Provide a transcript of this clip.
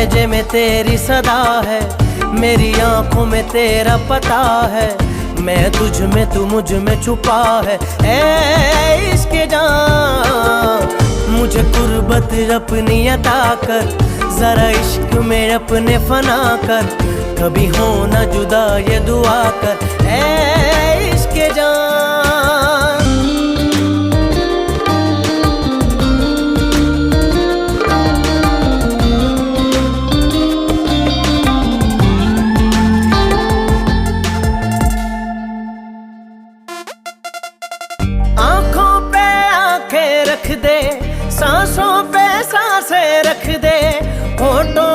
लहजे में तेरी सदा है, मेरी आंखों में तेरा पता है। मैं तुझ में तू मुझ में छुपा है, ऐ इश्क जान मुझे कुर्बत अपनी अता कर। जरा इश्क में अपने फना कर, कभी हो न जुदा ये दुआ कर, ऐ इश्क जान। आंखों पे आंखें रख दे, सांसों पे सांसें रख दे, होठों